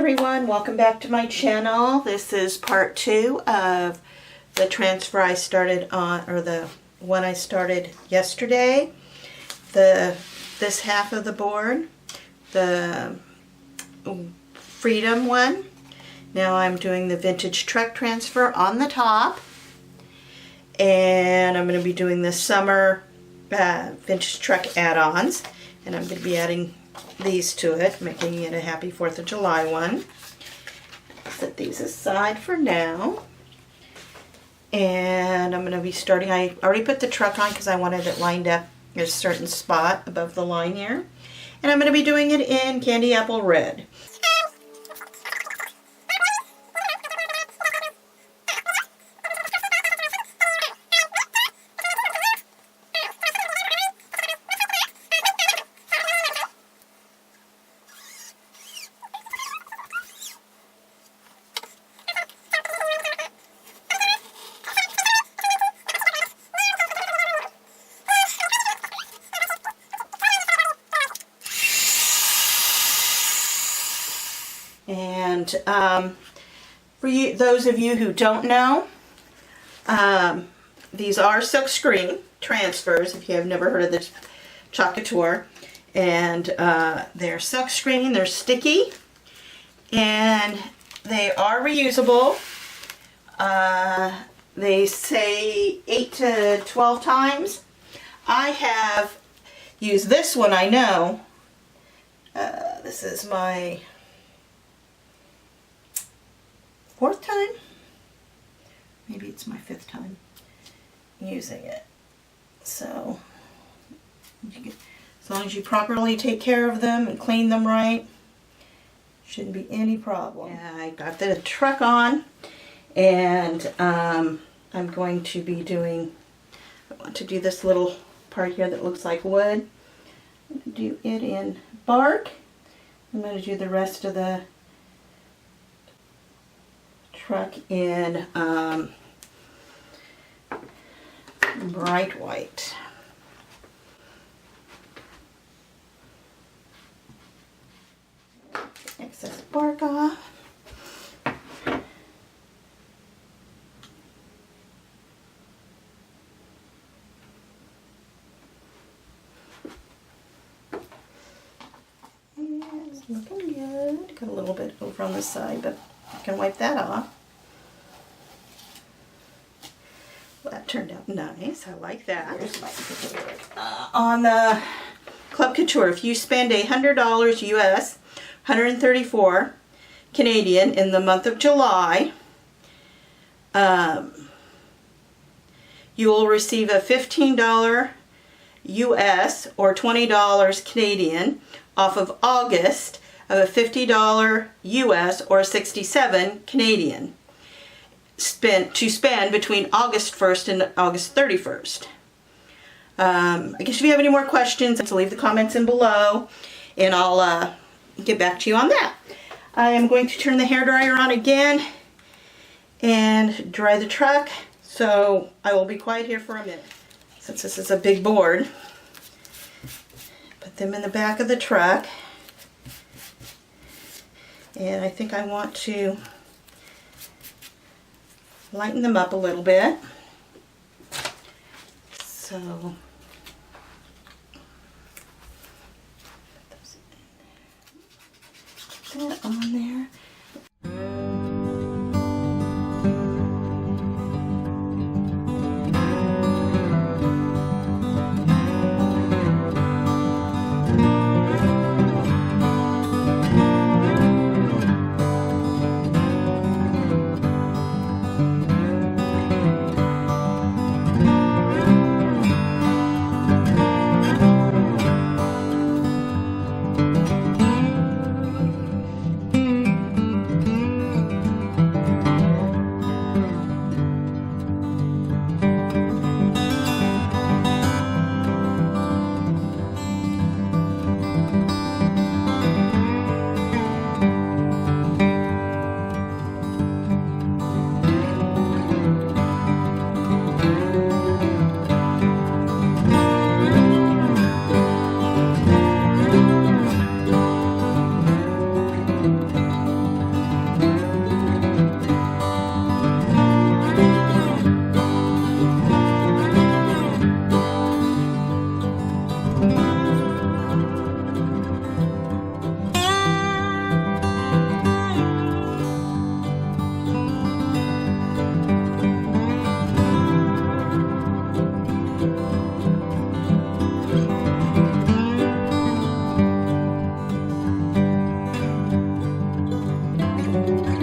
everyone, welcome back to my channel. This is part 2 of the transfer I started on, or the one I started yesterday. This half of the board, the Freedom one. Now I'm doing the vintage truck transfer on the top, and I'm going to be doing the summer vintage truck add-ons, and I'm going to be adding these to it, making it a happy 4th of July one. Set these aside for now. And I'm going to be starting, I already put the truck on because I wanted it lined up in a certain spot above the line here. And I'm going to be doing it in Candy Apple Red. And for you, those of you who don't know, these are silkscreen transfers, if you have never heard of this Chalk Couture. And they're silkscreen, they're sticky, and they are reusable. They say 8 to 12 times. I have used this one, I know. This is my 4th time? Maybe it's my 5th time using it. So, as long as you properly take care of them and clean them right, shouldn't be any problem. Yeah, I got the truck on, and I'm going to be doing, I want to do this little part here that looks like wood. I'm going to do it in bark. I'm going to do the rest of the truck in bright white. Excess bark off. And it's looking good. Got a little bit over on the side, but I can wipe that off. Well, that turned out nice. I like that. On the Club Couture, if you spend $100 US, 134 Canadian in the month of July, you will receive a $15 US or $20 Canadian off of August of a $50 US or 67 Canadian to spend between August 1st and August 31st. I guess if you have any more questions, leave the comments in below, and I'll get back to you on that. I am going to turn the hairdryer on again and dry the truck, so I will be quiet here for a minute. Since this is a big board, put them in the back of the truck. And I think I want to lighten them up a little bit. So, put that on there. you.